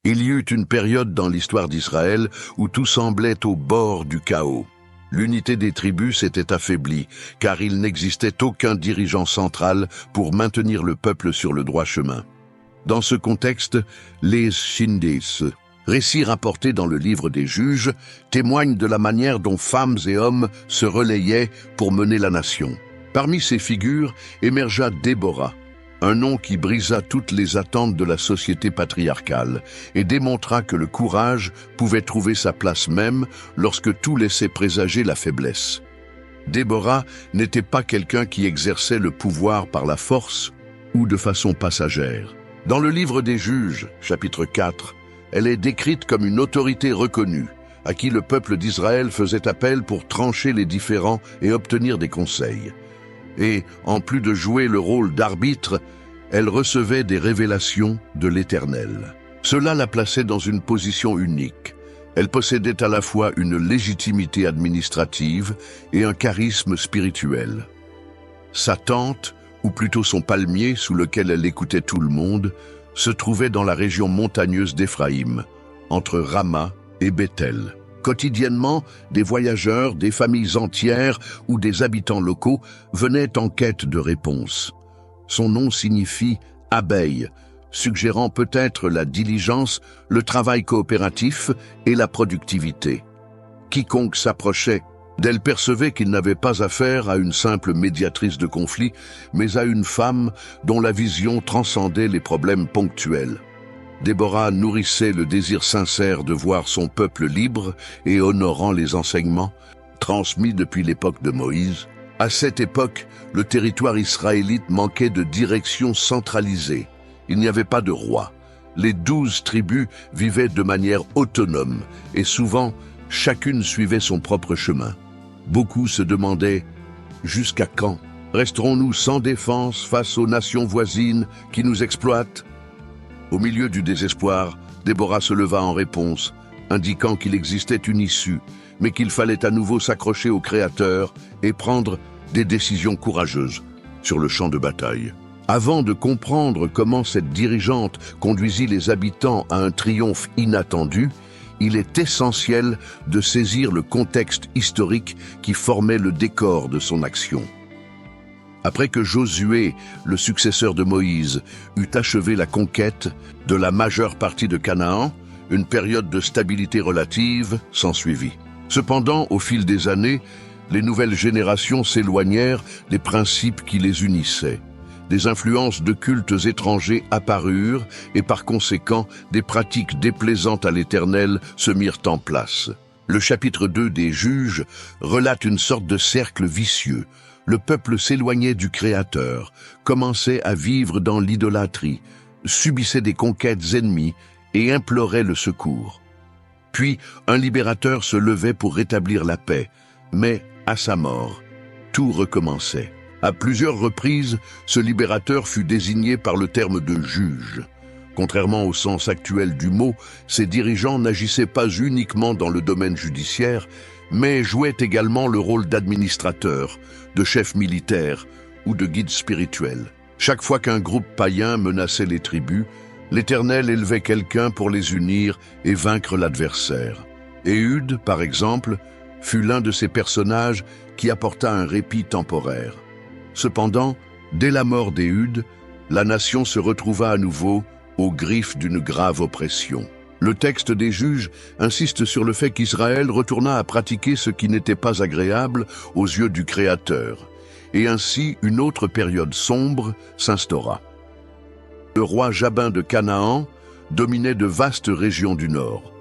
Il y eut une période dans l'histoire d'Israël où tout semblait au bord du chaos. L'unité des tribus s'était affaiblie, car il n'existait aucun dirigeant central pour maintenir le peuple sur le droit chemin. Dans ce contexte, les Shindis, récits rapportés dans le livre des Juges, témoignent de la manière dont femmes et hommes se relayaient pour mener la nation. Parmi ces figures émergea Déborah, un nom qui brisa toutes les attentes de la société patriarcale et démontra que le courage pouvait trouver sa place même lorsque tout laissait présager la faiblesse. Déborah n'était pas quelqu'un qui exerçait le pouvoir par la force ou de façon passagère. Dans le livre des Juges, chapitre 4, elle est décrite comme une autorité reconnue, à qui le peuple d'Israël faisait appel pour trancher les différends et obtenir des conseils. Et, en plus de jouer le rôle d'arbitre, elle recevait des révélations de l'Éternel. Cela la plaçait dans une position unique. Elle possédait à la fois une légitimité administrative et un charisme spirituel. Sa tente, ou plutôt son palmier sous lequel elle écoutait tout le monde, se trouvait dans la région montagneuse d'Éphraïm, entre Rama et Bethel. Quotidiennement, des voyageurs, des familles entières ou des habitants locaux venaient en quête de réponses. Son nom signifie « abeille », suggérant peut-être la diligence, le travail coopératif et la productivité. Quiconque s'approchait d'elle percevait qu'il n'avait pas affaire à une simple médiatrice de conflit, mais à une femme dont la vision transcendait les problèmes ponctuels. Déborah nourrissait le désir sincère de voir son peuple libre et honorant les enseignements transmis depuis l'époque de Moïse. À cette époque, le territoire israélite manquait de direction centralisée. Il n'y avait pas de roi. Les 12 tribus vivaient de manière autonome et souvent, chacune suivait son propre chemin. Beaucoup se demandaient « Jusqu'à quand resterons-nous sans défense face aux nations voisines qui nous exploitent ?» Au milieu du désespoir, Déborah se leva en réponse, indiquant qu'il existait une issue, mais qu'il fallait à nouveau s'accrocher au Créateur et prendre des décisions courageuses sur le champ de bataille. Avant de comprendre comment cette dirigeante conduisit les habitants à un triomphe inattendu, il est essentiel de saisir le contexte historique qui formait le décor de son action. Après que Josué, le successeur de Moïse, eut achevé la conquête de la majeure partie de Canaan, une période de stabilité relative s'ensuivit. Cependant, au fil des années, les nouvelles générations s'éloignèrent des principes qui les unissaient. Des influences de cultes étrangers apparurent et par conséquent, des pratiques déplaisantes à l'Éternel se mirent en place. Le chapitre 2 des Juges relate une sorte de cercle vicieux. Le peuple s'éloignait du Créateur, commençait à vivre dans l'idolâtrie, subissait des conquêtes ennemies et implorait le secours. Puis, un libérateur se levait pour rétablir la paix, mais à sa mort, tout recommençait. À plusieurs reprises, ce libérateur fut désigné par le terme de juge. Contrairement au sens actuel du mot, ces dirigeants n'agissaient pas uniquement dans le domaine judiciaire, mais jouaient également le rôle d'administrateur, de chef militaire ou de guide spirituel. Chaque fois qu'un groupe païen menaçait les tribus, l'Éternel élevait quelqu'un pour les unir et vaincre l'adversaire. Éhud, par exemple, fut l'un de ces personnages qui apporta un répit temporaire. Cependant, dès la mort d'Éhud, la nation se retrouva à nouveau aux griffes d'une grave oppression. Le texte des Juges insiste sur le fait qu'Israël retourna à pratiquer ce qui n'était pas agréable aux yeux du Créateur, et ainsi une autre période sombre s'instaura. Le roi Jabin de Canaan dominait de vastes régions du nord.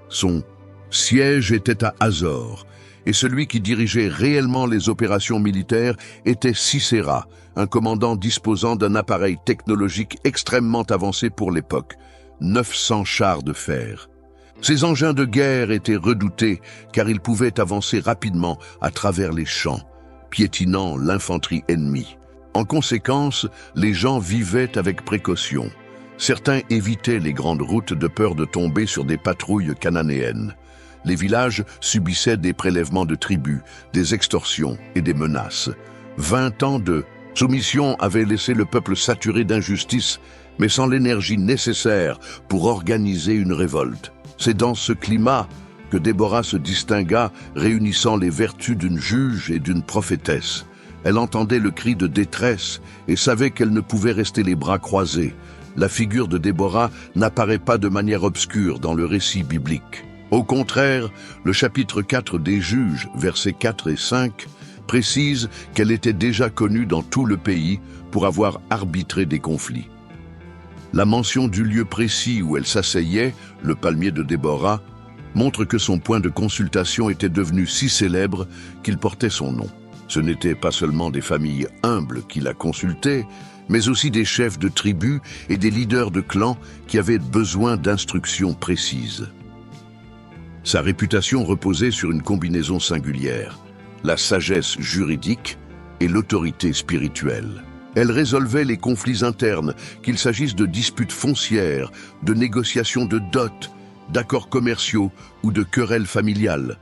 Son siège était à Hazor, et celui qui dirigeait réellement les opérations militaires était Sisera, un commandant disposant d'un appareil technologique extrêmement avancé pour l'époque, 900 chars de fer. Ces engins de guerre étaient redoutés car ils pouvaient avancer rapidement à travers les champs, piétinant l'infanterie ennemie. En conséquence, les gens vivaient avec précaution. Certains évitaient les grandes routes de peur de tomber sur des patrouilles cananéennes. Les villages subissaient des prélèvements de tribus, des extorsions et des menaces. 20 ans de soumission avaient laissé le peuple saturé d'injustice mais sans l'énergie nécessaire pour organiser une révolte. C'est dans ce climat que Déborah se distingua, réunissant les vertus d'une juge et d'une prophétesse. Elle entendait le cri de détresse et savait qu'elle ne pouvait rester les bras croisés. La figure de Déborah n'apparaît pas de manière obscure dans le récit biblique. Au contraire, le chapitre 4 des Juges, versets 4 et 5, précise qu'elle était déjà connue dans tout le pays pour avoir arbitré des conflits. La mention du lieu précis où elle s'asseyait, le palmier de Déborah, montre que son point de consultation était devenu si célèbre qu'il portait son nom. Ce n'étaient pas seulement des familles humbles qui la consultaient, mais aussi des chefs de tribus et des leaders de clans qui avaient besoin d'instructions précises. Sa réputation reposait sur une combinaison singulière, la sagesse juridique et l'autorité spirituelle. Elle résolvait les conflits internes, qu'il s'agisse de disputes foncières, de négociations de dot, d'accords commerciaux ou de querelles familiales.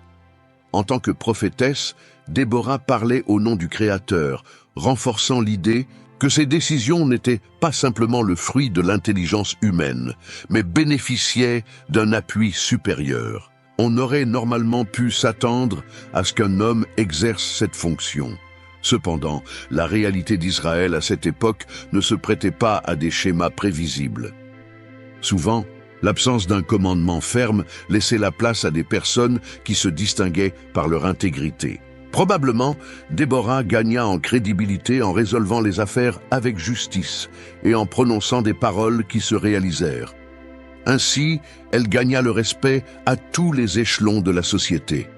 En tant que prophétesse, Déborah parlait au nom du Créateur, renforçant l'idée que ses décisions n'étaient pas simplement le fruit de l'intelligence humaine, mais bénéficiaient d'un appui supérieur. On aurait normalement pu s'attendre à ce qu'un homme exerce cette fonction. Cependant, la réalité d'Israël à cette époque ne se prêtait pas à des schémas prévisibles. Souvent, l'absence d'un commandement ferme laissait la place à des personnes qui se distinguaient par leur intégrité. Probablement, Déborah gagna en crédibilité en résolvant les affaires avec justice et en prononçant des paroles qui se réalisèrent. Ainsi, elle gagna le respect à tous les échelons de la société.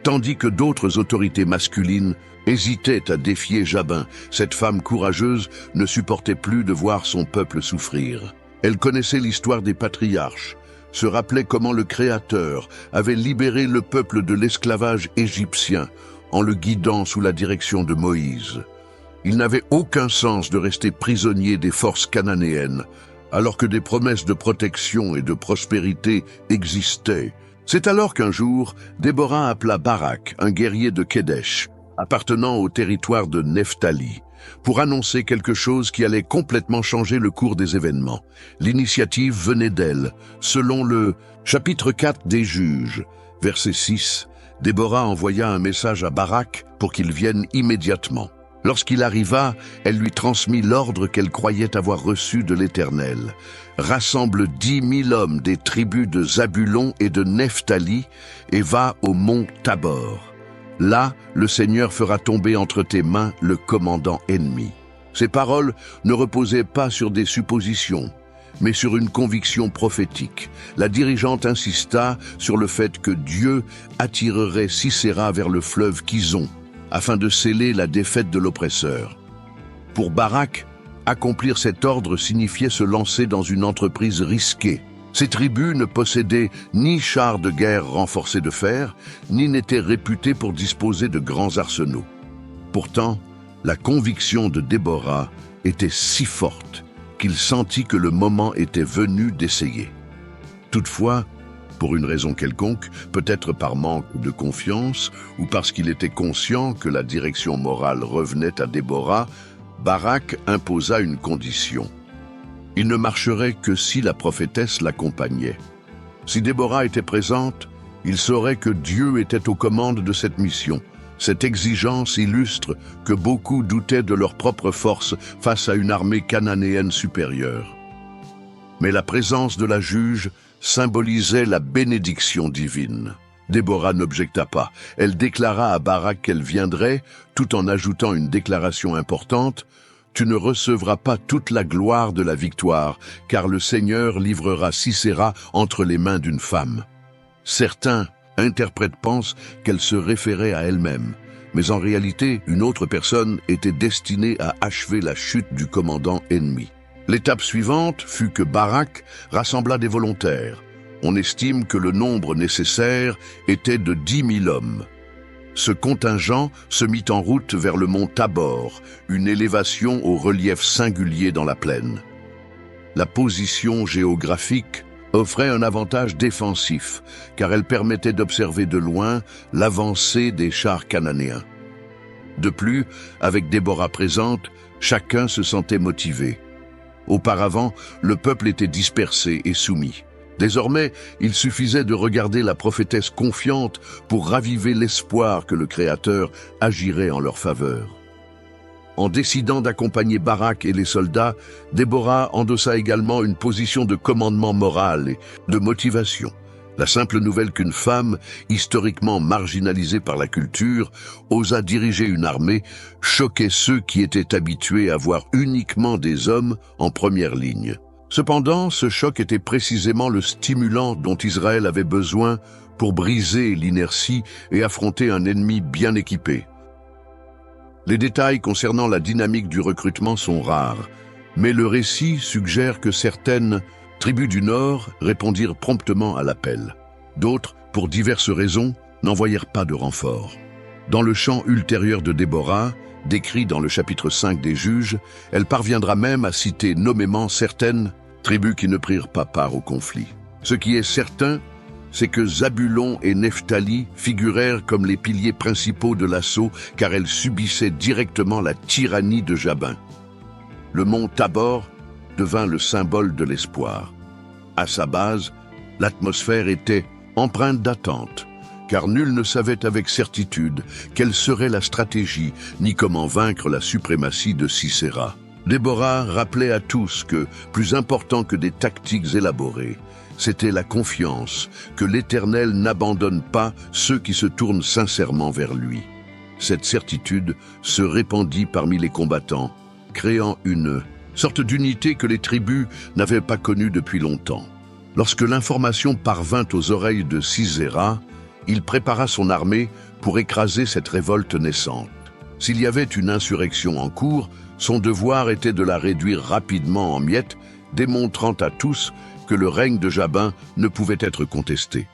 Tandis que d'autres autorités masculines hésitaient à défier Jabin, cette femme courageuse ne supportait plus de voir son peuple souffrir. Elle connaissait l'histoire des patriarches, se rappelait comment le Créateur avait libéré le peuple de l'esclavage égyptien en le guidant sous la direction de Moïse. Il n'avait aucun sens de rester prisonnier des forces cananéennes, alors que des promesses de protection et de prospérité existaient. C'est alors qu'un jour, Déborah appela Barak, un guerrier de Kédesh, appartenant au territoire de Nephtali, pour annoncer quelque chose qui allait complètement changer le cours des événements. L'initiative venait d'elle. Selon le chapitre 4 des Juges, verset 6, Déborah envoya un message à Barak pour qu'il vienne immédiatement. Lorsqu'il arriva, elle lui transmit l'ordre qu'elle croyait avoir reçu de l'Éternel. Rassemble 10 000 hommes des tribus de Zabulon et de Nephtali et va au mont Tabor. Là, le Seigneur fera tomber entre tes mains le commandant ennemi. Ces paroles ne reposaient pas sur des suppositions, mais sur une conviction prophétique. La dirigeante insista sur le fait que Dieu attirerait Sisera vers le fleuve Kison, afin de sceller la défaite de l'oppresseur. Pour Barak, accomplir cet ordre signifiait se lancer dans une entreprise risquée. Ces tribus ne possédaient ni chars de guerre renforcés de fer, ni n'étaient réputées pour disposer de grands arsenaux. Pourtant, la conviction de Déborah était si forte qu'il sentit que le moment était venu d'essayer. Toutefois, pour une raison quelconque, peut-être par manque de confiance ou parce qu'il était conscient que la direction morale revenait à Déborah, Barak imposa une condition. Il ne marcherait que si la prophétesse l'accompagnait. Si Déborah était présente, il saurait que Dieu était aux commandes de cette mission. Cette exigence illustre que beaucoup doutaient de leur propre force face à une armée cananéenne supérieure. Mais la présence de la juge symbolisait la bénédiction divine. Déborah n'objecta pas. Elle déclara à Barak qu'elle viendrait, tout en ajoutant une déclaration importante: « Tu ne recevras pas toute la gloire de la victoire, car le Seigneur livrera Sisera entre les mains d'une femme. » Certains interprètes pensent qu'elle se référait à elle-même, mais en réalité, une autre personne était destinée à achever la chute du commandant ennemi. L'étape suivante fut que Barak rassembla des volontaires. On estime que le nombre nécessaire était de 10 000 hommes. Ce contingent se mit en route vers le mont Tabor, une élévation au relief singulier dans la plaine. La position géographique offrait un avantage défensif, car elle permettait d'observer de loin l'avancée des chars cananéens. De plus, avec Déborah présente, chacun se sentait motivé. Auparavant, le peuple était dispersé et soumis. Désormais, il suffisait de regarder la prophétesse confiante pour raviver l'espoir que le Créateur agirait en leur faveur. En décidant d'accompagner Barak et les soldats, Déborah endossa également une position de commandement moral et de motivation. La simple nouvelle qu'une femme, historiquement marginalisée par la culture, osa diriger une armée, choquait ceux qui étaient habitués à voir uniquement des hommes en première ligne. Cependant, ce choc était précisément le stimulant dont Israël avait besoin pour briser l'inertie et affronter un ennemi bien équipé. Les détails concernant la dynamique du recrutement sont rares, mais le récit suggère que certaines tribus du Nord répondirent promptement à l'appel. D'autres, pour diverses raisons, n'envoyèrent pas de renfort. Dans le chant ultérieur de Déborah, décrit dans le chapitre 5 des Juges, elle parviendra même à citer nommément certaines tribus qui ne prirent pas part au conflit. Ce qui est certain, c'est que Zabulon et Nephtali figurèrent comme les piliers principaux de l'assaut car elles subissaient directement la tyrannie de Jabin. Le mont Tabor devint le symbole de l'espoir. À sa base, l'atmosphère était empreinte d'attente, car nul ne savait avec certitude quelle serait la stratégie ni comment vaincre la suprématie de Sisera. Déborah rappelait à tous que, plus important que des tactiques élaborées, c'était la confiance que l'Éternel n'abandonne pas ceux qui se tournent sincèrement vers lui. Cette certitude se répandit parmi les combattants, créant une sorte d'unité que les tribus n'avaient pas connue depuis longtemps. Lorsque l'information parvint aux oreilles de Sisera, il prépara son armée pour écraser cette révolte naissante. S'il y avait une insurrection en cours, son devoir était de la réduire rapidement en miettes, démontrant à tous que le règne de Jabin ne pouvait être contesté.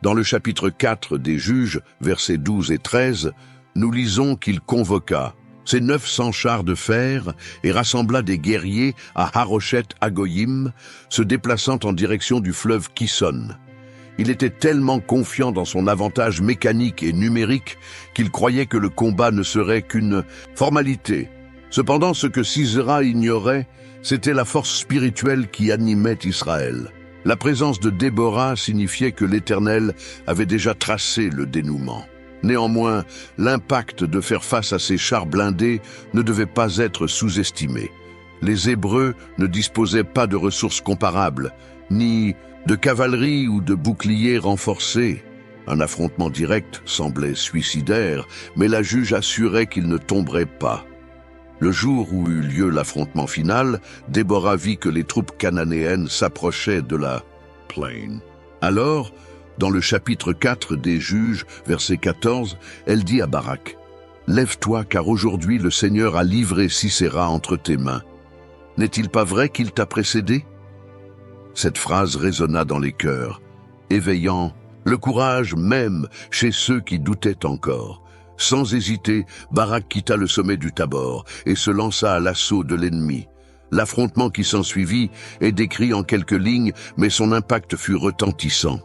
Dans le chapitre 4 des Juges, versets 12 et 13, nous lisons qu'il convoqua ses 900 chars de fer et rassembla des guerriers à Haroshet-Hagoyim, se déplaçant en direction du fleuve Kison. Il était tellement confiant dans son avantage mécanique et numérique qu'il croyait que le combat ne serait qu'une formalité. Cependant, ce que Sisera ignorait, c'était la force spirituelle qui animait Israël. La présence de Déborah signifiait que l'Éternel avait déjà tracé le dénouement. Néanmoins, l'impact de faire face à ces chars blindés ne devait pas être sous-estimé. Les Hébreux ne disposaient pas de ressources comparables, ni de cavalerie ou de boucliers renforcés. Un affrontement direct semblait suicidaire, mais la juge assurait qu'il ne tomberait pas. Le jour où eut lieu l'affrontement final, Déborah vit que les troupes cananéennes s'approchaient de la plaine. Alors, dans le chapitre 4 des Juges, verset 14, elle dit à Barak, « Lève-toi, car aujourd'hui le Seigneur a livré Sisera entre tes mains. N'est-il pas vrai qu'il t'a précédé ?» Cette phrase résonna dans les cœurs, éveillant le courage même chez ceux qui doutaient encore. Sans hésiter, Barak quitta le sommet du Tabor et se lança à l'assaut de l'ennemi. L'affrontement qui s'ensuivit est décrit en quelques lignes, mais son impact fut retentissant.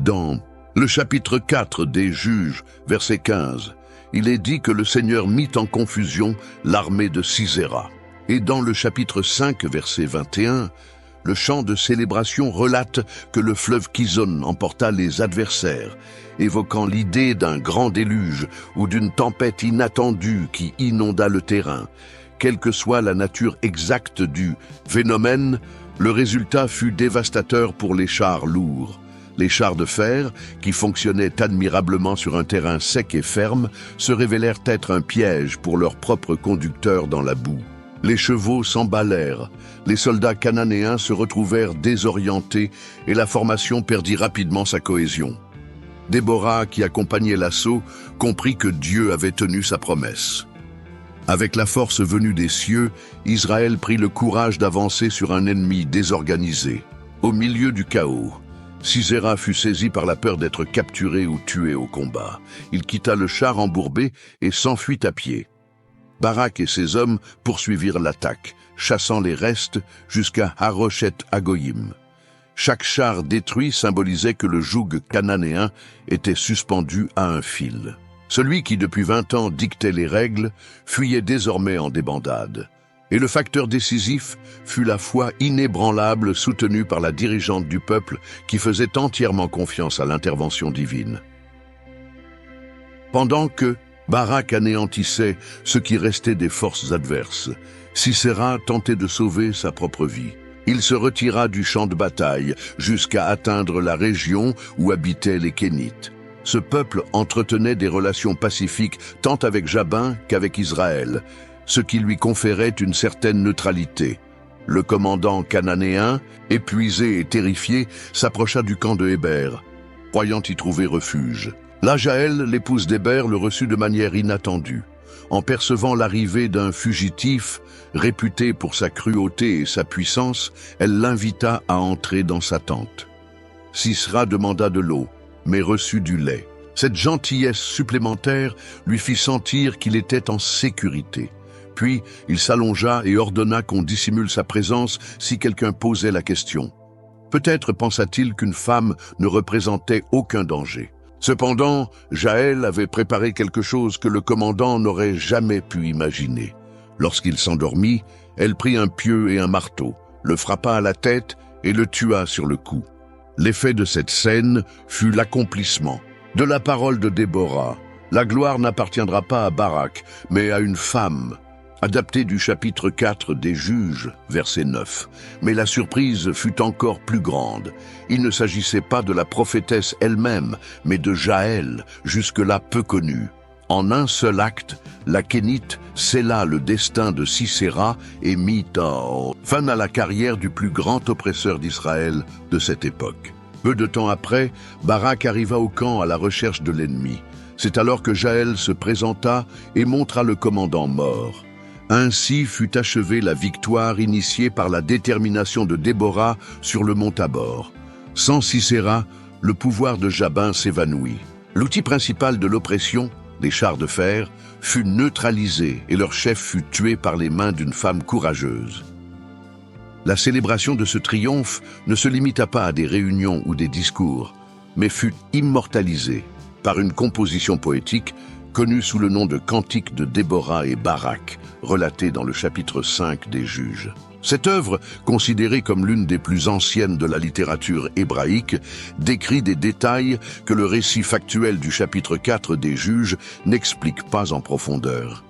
Dans le chapitre 4 des Juges, verset 15, il est dit que le Seigneur mit en confusion l'armée de Sisera. Et dans le chapitre 5, verset 21, le chant de célébration relate que le fleuve Kison emporta les adversaires, évoquant l'idée d'un grand déluge ou d'une tempête inattendue qui inonda le terrain. Quelle que soit la nature exacte du phénomène, le résultat fut dévastateur pour les chars lourds. Les chars de fer, qui fonctionnaient admirablement sur un terrain sec et ferme, se révélèrent être un piège pour leurs propres conducteurs dans la boue. Les chevaux s'emballèrent, les soldats cananéens se retrouvèrent désorientés et la formation perdit rapidement sa cohésion. Déborah, qui accompagnait l'assaut, comprit que Dieu avait tenu sa promesse. Avec la force venue des cieux, Israël prit le courage d'avancer sur un ennemi désorganisé. Au milieu du chaos, Sisera fut saisi par la peur d'être capturé ou tué au combat. Il quitta le char embourbé et s'enfuit à pied. Barak et ses hommes poursuivirent l'attaque, chassant les restes jusqu'à Haroshet-Hagoyim. Chaque char détruit symbolisait que le joug cananéen était suspendu à un fil. Celui qui depuis 20 ans dictait les règles fuyait désormais en débandade. Et le facteur décisif fut la foi inébranlable soutenue par la dirigeante du peuple qui faisait entièrement confiance à l'intervention divine. Pendant que Barak anéantissait ce qui restait des forces adverses, Sisera tentait de sauver sa propre vie. Il se retira du champ de bataille jusqu'à atteindre la région où habitaient les Kénites. Ce peuple entretenait des relations pacifiques tant avec Jabin qu'avec Israël, ce qui lui conférait une certaine neutralité. Le commandant cananéen, épuisé et terrifié, s'approcha du camp de Héber, croyant y trouver refuge. Là, Jaël, l'épouse d'Héber, le reçut de manière inattendue. En percevant l'arrivée d'un fugitif, réputé pour sa cruauté et sa puissance, elle l'invita à entrer dans sa tente. Sisera demanda de l'eau, mais reçut du lait. Cette gentillesse supplémentaire lui fit sentir qu'il était en sécurité. Puis, il s'allongea et ordonna qu'on dissimule sa présence si quelqu'un posait la question. Peut-être pensa-t-il qu'une femme ne représentait aucun danger. Cependant, Jaël avait préparé quelque chose que le commandant n'aurait jamais pu imaginer. Lorsqu'il s'endormit, elle prit un pieu et un marteau, le frappa à la tête et le tua sur le cou. L'effet de cette scène fut l'accomplissement de la parole de Déborah. La gloire n'appartiendra pas à Barak, mais à une femme. Adapté du chapitre 4 des Juges, verset 9. Mais la surprise fut encore plus grande. Il ne s'agissait pas de la prophétesse elle-même, mais de Jaël, jusque-là peu connue. En un seul acte, la Kénite scella le destin de Sisera et mit fin à la carrière du plus grand oppresseur d'Israël de cette époque. Peu de temps après, Barak arriva au camp à la recherche de l'ennemi. C'est alors que Jaël se présenta et montra le commandant mort. Ainsi fut achevée la victoire initiée par la détermination de Déborah sur le mont Tabor. Sans Sisera, le pouvoir de Jabin s'évanouit. L'outil principal de l'oppression, les chars de fer, fut neutralisé et leur chef fut tué par les mains d'une femme courageuse. La célébration de ce triomphe ne se limita pas à des réunions ou des discours, mais fut immortalisée par une composition poétique connue sous le nom de Cantique de Déborah et Barak, relatée dans le chapitre 5 des Juges. Cette œuvre, considérée comme l'une des plus anciennes de la littérature hébraïque, décrit des détails que le récit factuel du chapitre 4 des Juges n'explique pas en profondeur.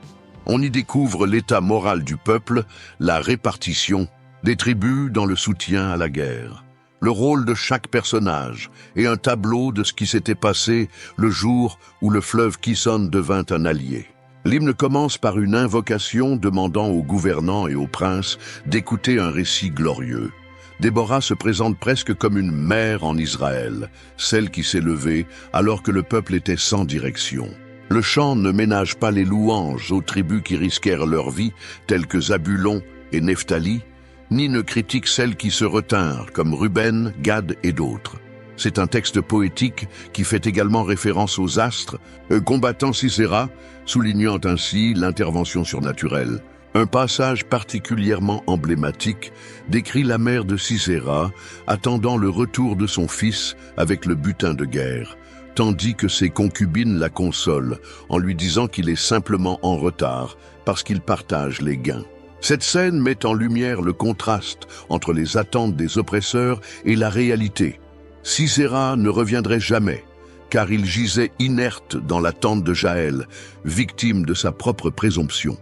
On y découvre l'état moral du peuple, la répartition des tribus dans le soutien à la guerre, le rôle de chaque personnage et un tableau de ce qui s'était passé le jour où le fleuve Kishon devint un allié. L'hymne commence par une invocation demandant aux gouvernants et aux princes d'écouter un récit glorieux. Déborah se présente presque comme une mère en Israël, celle qui s'est levée alors que le peuple était sans direction. Le chant ne ménage pas les louanges aux tribus qui risquèrent leur vie, telles que Zabulon et Nephtali, ni ne critique celles qui se retinrent, comme Ruben, Gad et d'autres. C'est un texte poétique qui fait également référence aux astres, combattant Sisera, soulignant ainsi l'intervention surnaturelle. Un passage particulièrement emblématique décrit la mère de Sisera attendant le retour de son fils avec le butin de guerre, tandis que ses concubines la consolent en lui disant qu'il est simplement en retard parce qu'il partage les gains. Cette scène met en lumière le contraste entre les attentes des oppresseurs et la réalité. Sisera ne reviendrait jamais, car il gisait inerte dans la tente de Jaël, victime de sa propre présomption.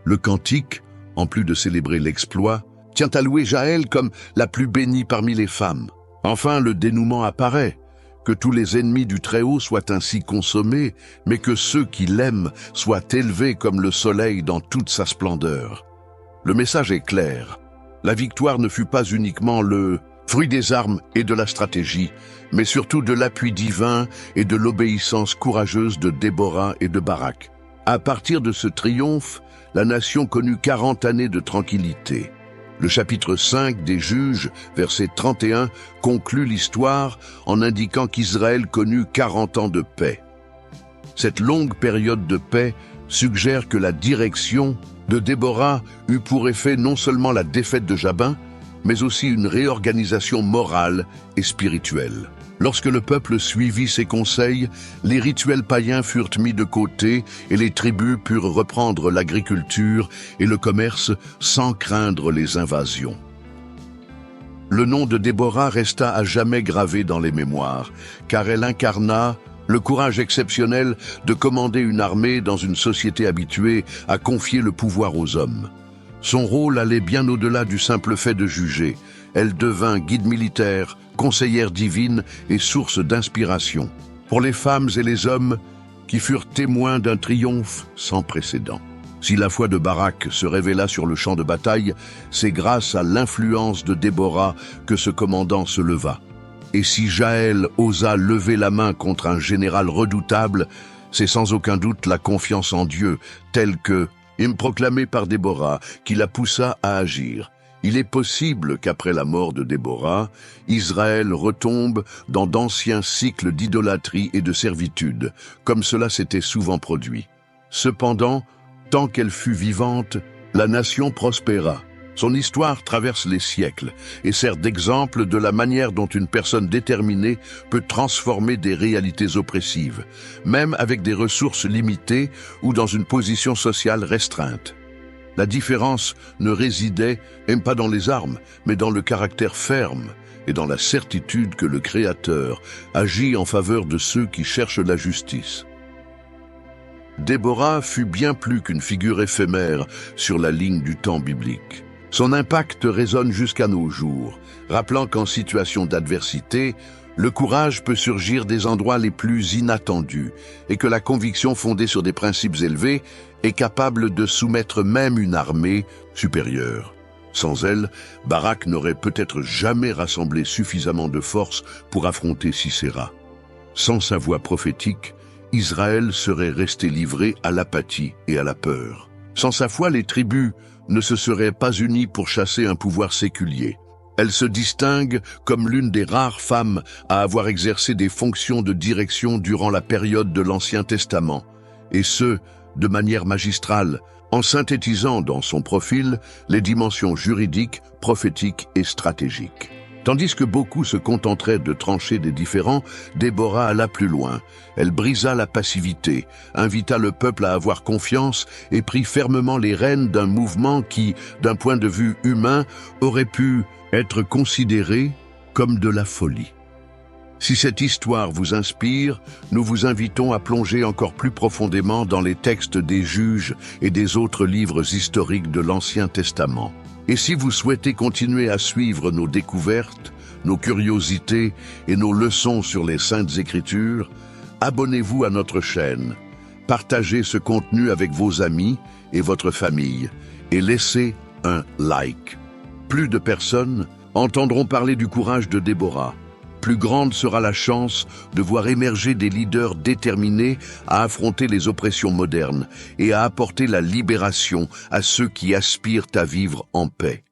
Le cantique, en plus de célébrer l'exploit, tient à louer Jaël comme la plus bénie parmi les femmes. Enfin, le dénouement apparaît, que tous les ennemis du Très-Haut soient ainsi consommés, mais que ceux qui l'aiment soient élevés comme le soleil dans toute sa splendeur. Le message est clair. La victoire ne fut pas uniquement le fruit des armes et de la stratégie, mais surtout de l'appui divin et de l'obéissance courageuse de Déborah et de Barak. À partir de ce triomphe, la nation connut 40 années de tranquillité. Le chapitre 5 des Juges, verset 31, conclut l'histoire en indiquant qu'Israël connut 40 ans de paix. Cette longue période de paix suggère que la direction de Déborah eut pour effet non seulement la défaite de Jabin, mais aussi une réorganisation morale et spirituelle. Lorsque le peuple suivit ses conseils, les rituels païens furent mis de côté et les tribus purent reprendre l'agriculture et le commerce sans craindre les invasions. Le nom de Déborah resta à jamais gravé dans les mémoires, car elle incarna le courage exceptionnel de commander une armée dans une société habituée à confier le pouvoir aux hommes. Son rôle allait bien au-delà du simple fait de juger. Elle devint guide militaire, conseillère divine et source d'inspiration pour les femmes et les hommes qui furent témoins d'un triomphe sans précédent. Si la foi de Barak se révéla sur le champ de bataille, c'est grâce à l'influence de Déborah que ce commandant se leva. Et si Jaël osa lever la main contre un général redoutable, c'est sans aucun doute la confiance en Dieu, telle que, proclamée par Déborah, qui la poussa à agir. Il est possible qu'après la mort de Déborah, Israël retombe dans d'anciens cycles d'idolâtrie et de servitude, comme cela s'était souvent produit. Cependant, tant qu'elle fut vivante, la nation prospéra. Son histoire traverse les siècles et sert d'exemple de la manière dont une personne déterminée peut transformer des réalités oppressives, même avec des ressources limitées ou dans une position sociale restreinte. La différence ne résidait même pas dans les armes, mais dans le caractère ferme et dans la certitude que le Créateur agit en faveur de ceux qui cherchent la justice. Déborah fut bien plus qu'une figure éphémère sur la ligne du temps biblique. Son impact résonne jusqu'à nos jours, rappelant qu'en situation d'adversité, le courage peut surgir des endroits les plus inattendus et que la conviction fondée sur des principes élevés est capable de soumettre même une armée supérieure. Sans elle, Barak n'aurait peut-être jamais rassemblé suffisamment de force pour affronter Sisera. Sans sa voix prophétique, Israël serait resté livré à l'apathie et à la peur. Sans sa foi, les tribus ne se seraient pas unies pour chasser un pouvoir séculier. Elle se distingue comme l'une des rares femmes à avoir exercé des fonctions de direction durant la période de l'Ancien Testament, et ce, de manière magistrale, en synthétisant dans son profil les dimensions juridiques, prophétiques et stratégiques. Tandis que beaucoup se contenteraient de trancher des différends, Déborah alla plus loin. Elle brisa la passivité, invita le peuple à avoir confiance et prit fermement les rênes d'un mouvement qui, d'un point de vue humain, aurait pu être considéré comme de la folie. Si cette histoire vous inspire, nous vous invitons à plonger encore plus profondément dans les textes des Juges et des autres livres historiques de l'Ancien Testament. Et si vous souhaitez continuer à suivre nos découvertes, nos curiosités et nos leçons sur les Saintes Écritures, abonnez-vous à notre chaîne, partagez ce contenu avec vos amis et votre famille et laissez un like. Plus de personnes entendront parler du courage de Déborah. Plus grande sera la chance de voir émerger des leaders déterminés à affronter les oppressions modernes et à apporter la libération à ceux qui aspirent à vivre en paix.